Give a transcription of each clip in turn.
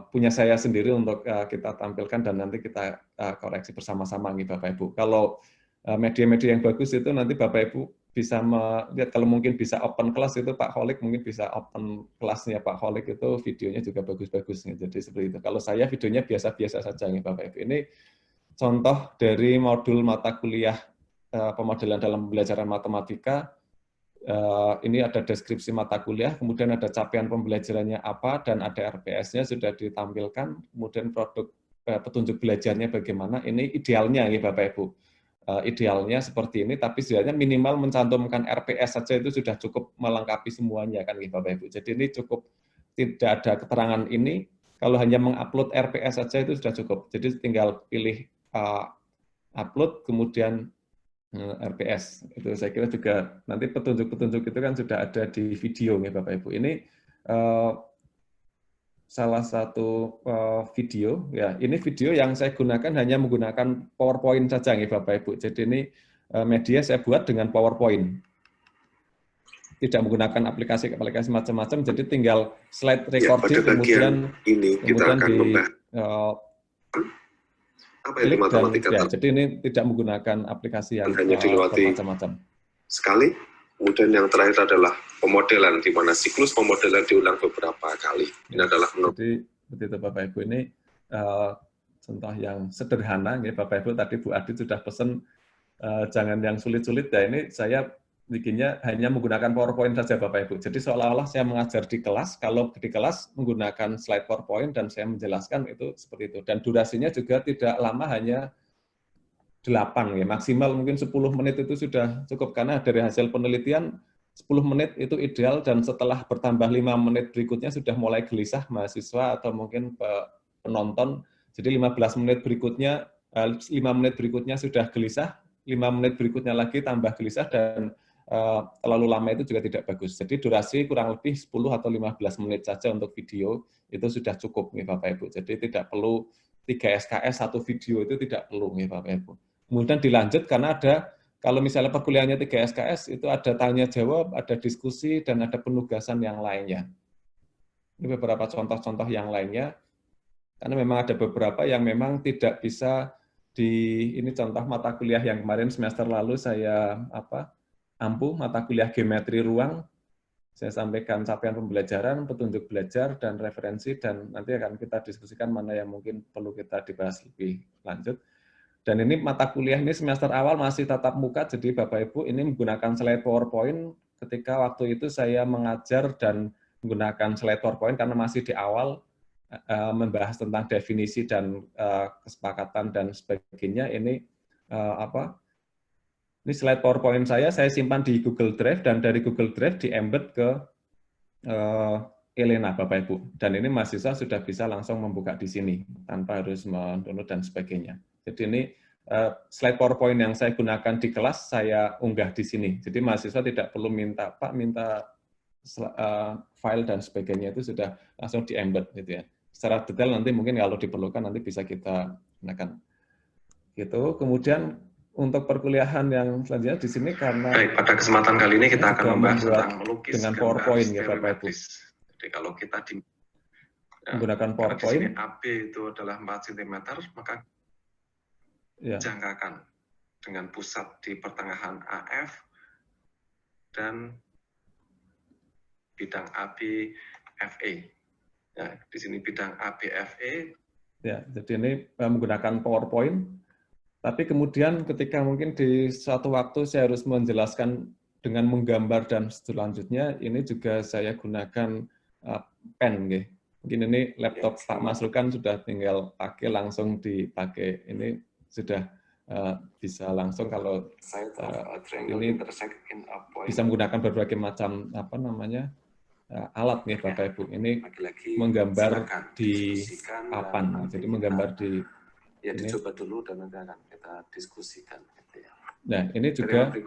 punya saya sendiri untuk kita tampilkan dan nanti kita koreksi bersama-sama nih Bapak Ibu. Kalau media-media yang bagus itu nanti Bapak Ibu bisa melihat, kalau mungkin bisa open class itu Pak Holik mungkin bisa open kelasnya Pak Holik itu videonya juga bagus-bagus nih. Jadi seperti itu. Kalau saya videonya biasa-biasa saja nih Bapak Ibu. Ini contoh dari modul mata kuliah pemodelan dalam pembelajaran matematika. Ini ada deskripsi mata kuliah, kemudian ada capaian pembelajarannya apa, dan ada RPS-nya sudah ditampilkan, kemudian produk petunjuk belajarnya bagaimana. Ini idealnya ya Bapak Ibu. Idealnya seperti ini, tapi sebenarnya minimal mencantumkan RPS saja itu sudah cukup melengkapi semuanya kan Bapak Ibu. Jadi ini cukup, tidak ada keterangan ini, kalau hanya mengupload RPS saja itu sudah cukup. Jadi tinggal pilih upload, kemudian RPS. Itu saya kira juga nanti petunjuk-petunjuk itu kan sudah ada di video nih Bapak Ibu. Ini salah satu video ya. Ini video yang saya gunakan hanya menggunakan PowerPoint saja nih Bapak Ibu. Jadi ini media saya buat dengan PowerPoint. Tidak menggunakan aplikasi-aplikasi macam-macam, jadi tinggal slide recording ya, kemudian ini kita akan membahas apa yang di matematika ya, jadi ini tidak menggunakan aplikasi yang hanya dilewati macam-macam sekali. Kemudian yang terakhir adalah pemodelan, di mana siklus pemodelan diulang beberapa kali. Ini adalah jadi begitu Bapak Ibu. Ini contoh yang sederhana ya Bapak Ibu. Tadi Bu Adi sudah pesan jangan yang sulit-sulit ya. Ini saya bikinnya hanya menggunakan PowerPoint saja Bapak Ibu. Jadi seolah-olah saya mengajar di kelas, kalau di kelas menggunakan slide PowerPoint dan saya menjelaskan itu seperti itu. Dan durasinya juga tidak lama, hanya 8 ya, maksimal mungkin 10 menit itu sudah cukup, karena dari hasil penelitian 10 menit itu ideal, dan setelah bertambah 5 menit berikutnya sudah mulai gelisah mahasiswa atau mungkin penonton. Jadi 15 menit berikutnya, 5 menit berikutnya sudah gelisah, 5 menit berikutnya lagi tambah gelisah, dan terlalu lama itu juga tidak bagus. Jadi durasi kurang lebih 10 atau 15 menit saja untuk video, itu sudah cukup nih Bapak Ibu. Jadi tidak perlu 3 SKS satu video, itu tidak perlu nih Bapak Ibu. Kemudian dilanjut karena ada, kalau misalnya perkuliahannya 3 SKS, itu ada tanya jawab, ada diskusi, dan ada penugasan yang lainnya. Ini beberapa contoh-contoh yang lainnya, karena memang ada beberapa yang memang tidak bisa ini contoh mata kuliah yang kemarin semester lalu saya ampuh, mata kuliah geometri ruang. Saya sampaikan capaian pembelajaran, petunjuk belajar, dan referensi, dan nanti akan kita diskusikan mana yang mungkin perlu kita dibahas lebih lanjut. Dan ini mata kuliah ini semester awal masih tatap muka, jadi Bapak Ibu ini menggunakan slide PowerPoint. Ketika waktu itu saya mengajar dan menggunakan slide PowerPoint karena masih di awal, membahas tentang definisi dan kesepakatan dan sebagainya. Ini ini slide PowerPoint saya simpan di Google Drive, dan dari Google Drive di-embed ke Elena Bapak Ibu. Dan ini mahasiswa sudah bisa langsung membuka di sini tanpa harus mendownload dan sebagainya. Jadi ini slide PowerPoint yang saya gunakan di kelas saya unggah di sini. Jadi mahasiswa tidak perlu minta Pak minta file dan sebagainya, itu sudah langsung di-embed gitu ya. Secara detail nanti mungkin kalau diperlukan nanti bisa kita gunakan. Gitu. Kemudian untuk perkuliahan yang selanjutnya di sini, karena pada kesempatan kali ini kita akan membahas tentang melukis dengan PowerPoint ya Bapak Ibu. Jadi kalau kita menggunakan PowerPoint, AB itu adalah 4 cm, maka jangkakan dengan pusat di pertengahan AF dan bidang AB FE. Ya, di sini bidang AB FE. Ya, jadi ini menggunakan PowerPoint. Tapi kemudian ketika mungkin di suatu waktu saya harus menjelaskan dengan menggambar dan selanjutnya, ini juga saya gunakan pen. Okay. Mungkin ini laptop Pak Masrukan sudah tinggal pakai, langsung dipakai. Ini sudah bisa langsung, kalau ini bisa menggunakan berbagai macam alat nih Bapak Ibu. Ini menggambar di papan, jadi menggambar di ya dicoba dulu dan nanti akan kita diskusikan. Nah, ini juga di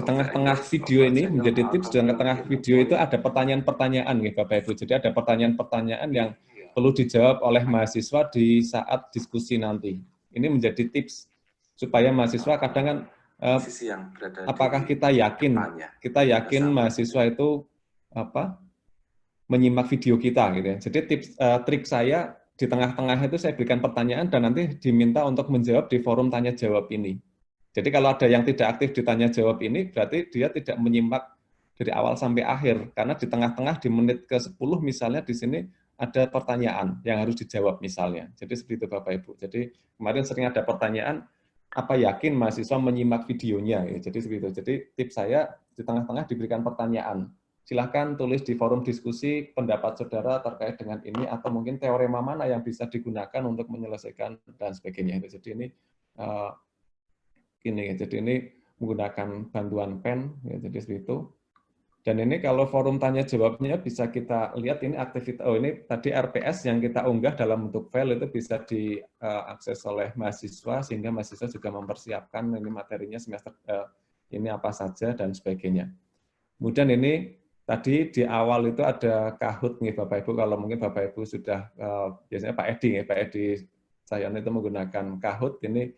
tengah-tengah video ini menjadi tips. Di tengah video itu ada pertanyaan-pertanyaan nih Bapak Ibu. Jadi ada pertanyaan-pertanyaan yang perlu dijawab oleh mahasiswa di saat diskusi nanti. Ini menjadi tips supaya mahasiswa kadang kan apakah kita yakin mahasiswa itu menyimak video kita gitu ya. Jadi trik saya di tengah-tengah itu saya berikan pertanyaan dan nanti diminta untuk menjawab di forum tanya jawab ini. Jadi kalau ada yang tidak aktif ditanya jawab ini, berarti dia tidak menyimak dari awal sampai akhir. Karena di tengah-tengah, di menit ke-10 misalnya di sini ada pertanyaan yang harus dijawab misalnya. Jadi seperti itu Bapak Ibu. Jadi kemarin sering ada pertanyaan, apa yakin mahasiswa menyimak videonya? Ya, jadi seperti itu. Jadi tips saya di tengah-tengah diberikan pertanyaan. Silahkan tulis di forum diskusi pendapat saudara terkait dengan ini, atau mungkin teorema mana yang bisa digunakan untuk menyelesaikan dan sebagainya. Jadi ini jadi ini menggunakan bantuan pen, ya, jadi seperti itu. Dan ini kalau forum tanya jawabnya bisa kita lihat ini aktivitas, ini tadi RPS yang kita unggah dalam bentuk file itu bisa diakses oleh mahasiswa, sehingga mahasiswa juga mempersiapkan ini materinya semester ini apa saja dan sebagainya. Kemudian ini tadi di awal itu ada Kahoot nih Bapak Ibu, kalau mungkin Bapak Ibu sudah, biasanya Pak Edi saya itu menggunakan Kahoot ini,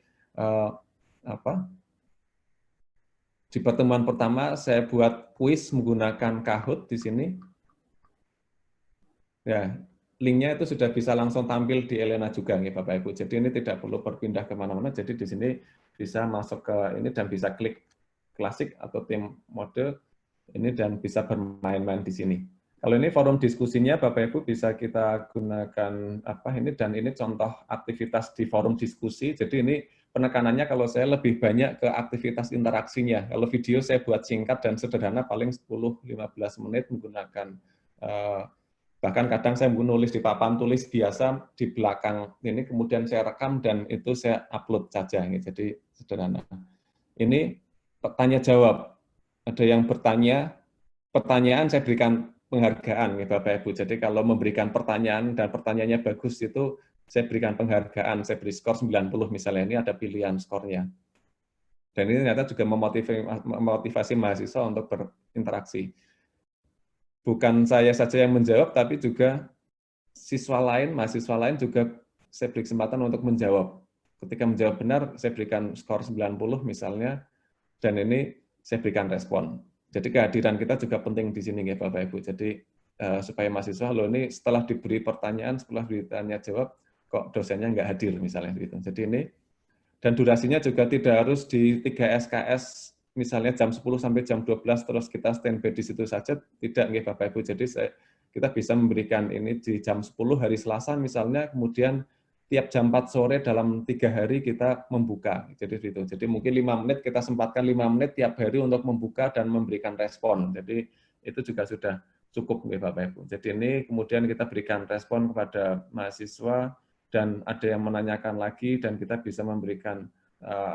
di pertemuan pertama saya buat kuis menggunakan Kahoot di sini. Ya, linknya itu sudah bisa langsung tampil di Elena juga nih Bapak Ibu. Jadi ini tidak perlu berpindah kemana-mana. Jadi di sini bisa masuk ke ini dan bisa klik klasik atau tim mode ini dan bisa bermain-main di sini. Kalau ini forum diskusinya Bapak Ibu bisa kita gunakan ini, dan ini contoh aktivitas di forum diskusi. Jadi ini penekanannya kalau saya lebih banyak ke aktivitas interaksinya. Kalau video saya buat singkat dan sederhana, paling 10-15 menit menggunakan, bahkan kadang saya menulis di papan tulis biasa di belakang ini, kemudian saya rekam dan itu saya upload saja. Jadi sederhana. Ini tanya jawab. Ada yang bertanya, pertanyaan saya berikan penghargaan ya Bapak Ibu. Jadi kalau memberikan pertanyaan dan pertanyaannya bagus itu saya berikan penghargaan, saya beri skor 90 misalnya, ini ada pilihan skornya. Dan ini ternyata juga memotivasi mahasiswa untuk berinteraksi. Bukan saya saja yang menjawab, tapi juga siswa lain, mahasiswa lain juga saya beri kesempatan untuk menjawab. Ketika menjawab benar, saya berikan skor 90 misalnya, dan ini saya berikan respon. Jadi kehadiran kita juga penting di sini ya Bapak Ibu. Jadi supaya mahasiswa, loh ini setelah diberi pertanyaan, setelah ditanya jawab, kok dosennya nggak hadir misalnya gitu. Jadi ini, dan durasinya juga tidak harus di 3 SKS misalnya jam 10 sampai jam 12 terus kita standby di situ saja, tidak nggih Bapak Ibu. Jadi kita bisa memberikan ini di jam 10 hari Selasa misalnya, kemudian tiap jam 4 sore dalam 3 hari kita membuka. Jadi itu. Jadi mungkin 5 menit kita sempatkan 5 menit tiap hari untuk membuka dan memberikan respon. Jadi itu juga sudah cukup nggih Bapak Ibu. Jadi ini kemudian kita berikan respon kepada mahasiswa, dan ada yang menanyakan lagi dan kita bisa memberikan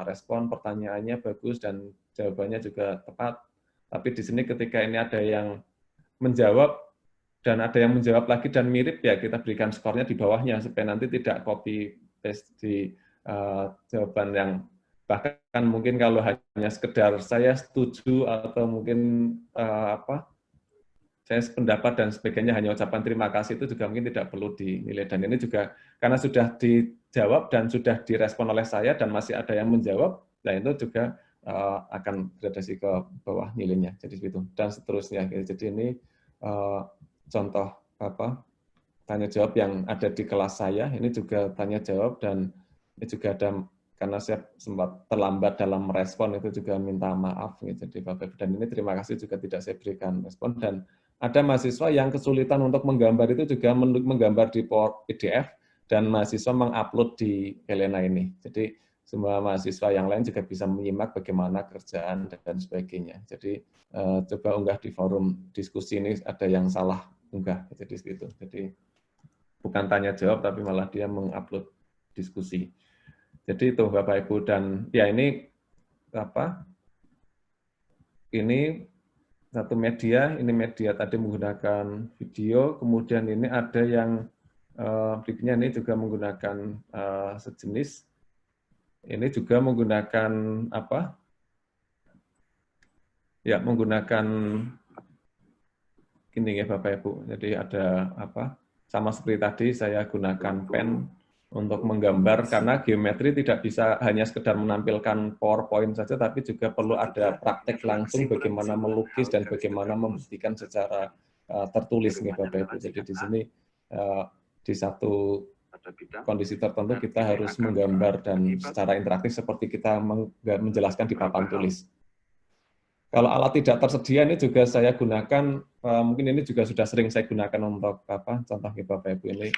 respon, pertanyaannya bagus dan jawabannya juga tepat. Tapi di sini ketika ini ada yang menjawab dan ada yang menjawab lagi dan mirip, ya kita berikan skornya di bawahnya supaya nanti tidak copy paste di jawaban yang bahkan mungkin kalau hanya sekedar saya setuju atau mungkin saya pendapat dan sebagainya, hanya ucapan terima kasih, itu juga mungkin tidak perlu dinilai. Dan ini juga karena sudah dijawab dan sudah direspon oleh saya dan masih ada yang menjawab, nah itu juga akan gradasi ke bawah nilainya. Jadi itu dan seterusnya. Jadi ini contoh tanya jawab yang ada di kelas saya. Ini juga tanya jawab dan ini juga ada, karena saya sempat terlambat dalam merespon itu juga minta maaf. Jadi Bapak, dan ini terima kasih juga tidak saya berikan respon. Dan ada mahasiswa yang kesulitan untuk menggambar, itu juga menggambar di PDF dan mahasiswa mengupload di Elena ini. Jadi semua mahasiswa yang lain juga bisa menyimak bagaimana kerjaan dan sebagainya. Jadi coba unggah di forum diskusi ini, ada yang salah unggah. Jadi segitu. Jadi bukan tanya jawab tapi malah dia mengupload diskusi. Jadi itu Bapak Ibu, dan ya ini ini satu media, ini media tadi menggunakan video, kemudian ini ada yang berikutnya ini juga menggunakan sejenis, ini juga menggunakan ya menggunakan ini ya Bapak Ibu. Jadi ada sama seperti tadi saya gunakan pen untuk menggambar, karena geometri tidak bisa hanya sekedar menampilkan PowerPoint saja, tapi juga perlu ada praktek langsung bagaimana melukis dan bagaimana membuktikan secara tertulis nih Bapak Ibu. Jadi di sini di satu kondisi tertentu kita harus menggambar dan secara interaktif seperti kita menjelaskan di papan tulis. Kalau alat tidak tersedia ini juga saya gunakan, mungkin ini juga sudah sering saya gunakan untuk contohnya Bapak Ibu ini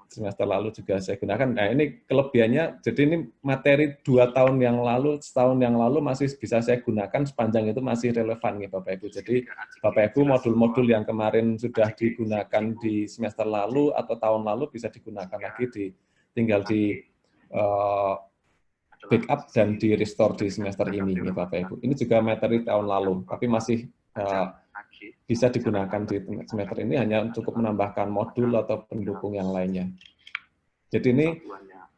semester lalu juga saya gunakan. Nah ini kelebihannya, jadi ini materi 2 tahun yang lalu, setahun yang lalu masih bisa saya gunakan sepanjang itu masih relevan nih Bapak Ibu. Jadi Bapak Ibu modul-modul yang kemarin sudah digunakan di semester lalu atau tahun lalu bisa digunakan lagi, tinggal di backup dan di restore di semester ini nih Bapak Ibu. Ini juga materi tahun lalu, tapi masih bisa digunakan di semester ini, hanya cukup menambahkan modul atau pendukung yang lainnya. Jadi ini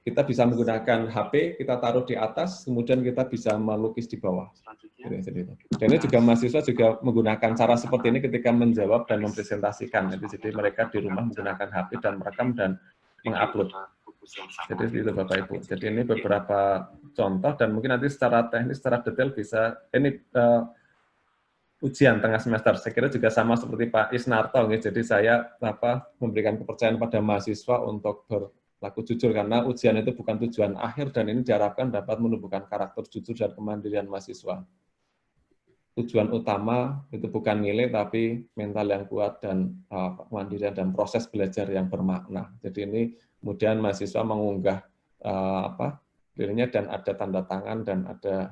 kita bisa menggunakan HP, kita taruh di atas, kemudian kita bisa melukis di bawah. Dan ini juga mahasiswa juga menggunakan cara seperti ini ketika menjawab dan mempresentasikan. Jadi mereka di rumah menggunakan HP dan merekam dan mengupload. Jadi itu Bapak Ibu. Jadi ini beberapa contoh dan mungkin nanti secara teknis, secara detail bisa, ini ujian tengah semester, saya kira juga sama seperti Pak Isnarto, jadi saya memberikan kepercayaan pada mahasiswa untuk berlaku jujur, karena ujian itu bukan tujuan akhir, dan ini diharapkan dapat menumbuhkan karakter jujur dan kemandirian mahasiswa. Tujuan utama itu bukan nilai, tapi mental yang kuat dan kemandirian dan proses belajar yang bermakna. Jadi ini kemudian mahasiswa mengunggah dirinya dan ada tanda tangan dan ada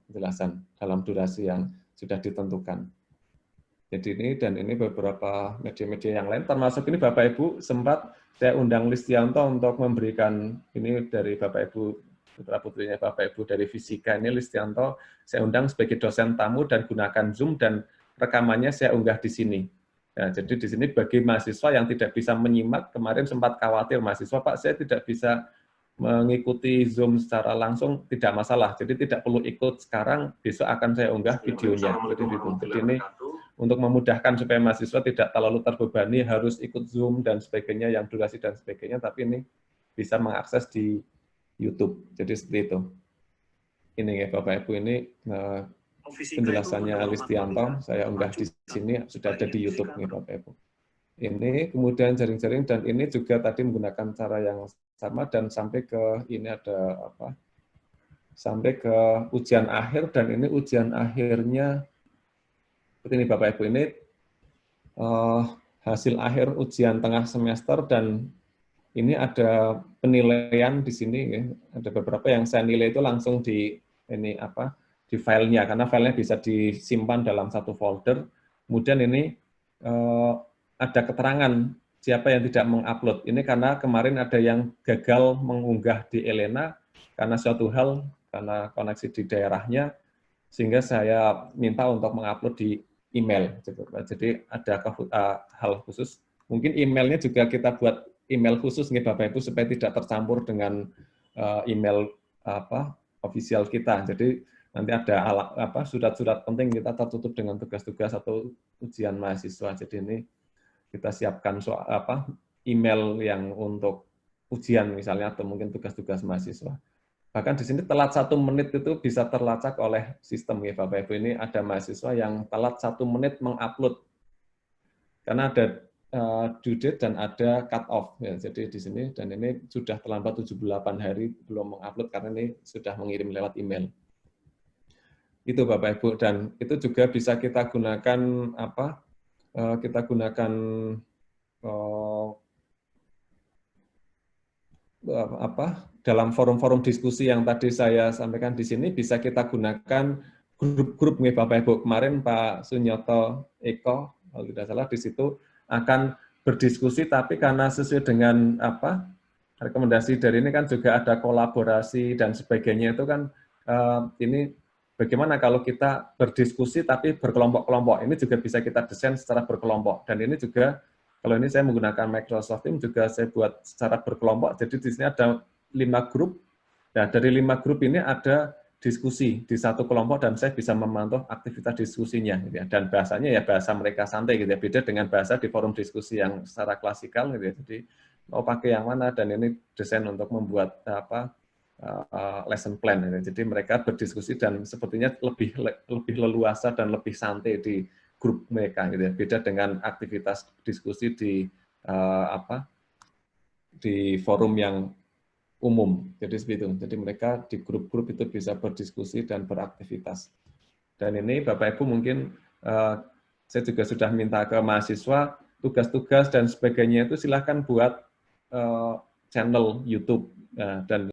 penjelasan dalam durasi yang sudah ditentukan. Jadi ini beberapa media-media yang lain, termasuk ini Bapak Ibu sempat saya undang Listianto untuk memberikan, ini dari Bapak Ibu, putra-putrinya Bapak Ibu dari fisika, ini Listianto saya undang sebagai dosen tamu dan gunakan Zoom dan rekamannya saya unggah di sini. Nah, jadi di sini bagi mahasiswa yang tidak bisa menyimak, kemarin sempat khawatir mahasiswa, Pak saya tidak bisa mengikuti Zoom secara langsung, tidak masalah. Jadi tidak perlu ikut sekarang, besok akan saya unggah videonya. Jadi ini untuk memudahkan supaya mahasiswa tidak terlalu terbebani harus ikut Zoom dan sebagainya, yang durasi dan sebagainya, tapi ini bisa mengakses di YouTube. Jadi seperti itu. Ini ya Bapak Ibu, ini penjelasannya Listianto, saya unggah di sini, sudah ada di YouTube nih Bapak Ibu. Ini kemudian jaring-jaring, dan ini juga tadi menggunakan cara yang sama, dan sampai ke ini ada sampai ke ujian akhir, dan ini ujian akhirnya seperti ini Bapak Ibu, ini hasil akhir ujian tengah semester, dan ini ada penilaian di sini ya. Ada beberapa yang saya nilai itu langsung di ini di filenya, karena filenya bisa disimpan dalam satu folder. Kemudian ini ada keterangan siapa yang tidak mengupload. Ini karena kemarin ada yang gagal mengunggah di Elena karena suatu hal, karena koneksi di daerahnya, sehingga saya minta untuk mengupload di email. Jadi ada hal khusus. Mungkin emailnya juga kita buat email khusus nih Bapak Ibu supaya tidak tercampur dengan email official kita. Jadi nanti ada surat-surat penting kita tertutup dengan tugas-tugas atau ujian mahasiswa. Jadi ini kita siapkan email yang untuk ujian misalnya, atau mungkin tugas-tugas mahasiswa. Bahkan di sini telat 1 menit itu bisa terlacak oleh sistem ya Bapak Ibu. Ini ada mahasiswa yang telat 1 menit mengupload karena ada due date dan ada cut off ya. Jadi di sini, dan ini sudah terlambat 78 hari belum mengupload karena ini sudah mengirim lewat email. Itu Bapak Ibu, dan itu juga bisa kita gunakan dalam forum-forum diskusi yang tadi saya sampaikan di sini, bisa kita gunakan grup-grup nih Bapak Ibu. Kemarin Pak Sunyoto Eko, kalau tidak salah, di situ akan berdiskusi, tapi karena sesuai dengan rekomendasi dari ini kan juga ada kolaborasi dan sebagainya, itu kan ini bagaimana kalau kita berdiskusi tapi berkelompok-kelompok. Ini juga bisa kita desain secara berkelompok, dan ini juga kalau ini saya menggunakan Microsoft Teams juga saya buat secara berkelompok. Jadi di sini ada 5 grup. Nah, dari 5 grup ini ada diskusi di satu kelompok, dan saya bisa memantau aktivitas diskusinya gitu ya. Dan bahasanya ya bahasa mereka santai gitu ya, beda dengan bahasa di forum diskusi yang secara klasikal gitu ya. Jadi mau pakai yang mana, dan ini desain untuk membuat lesson plan gitu. Jadi mereka berdiskusi dan sepertinya lebih leluasa dan lebih santai di grup mereka gitu ya. Beda dengan aktivitas diskusi di di forum yang umum. Jadi seperti itu. Jadi mereka di grup-grup itu bisa berdiskusi dan beraktivitas. Dan ini Bapak Ibu mungkin saya juga sudah minta ke mahasiswa tugas-tugas dan sebagainya itu silahkan buat channel YouTube dan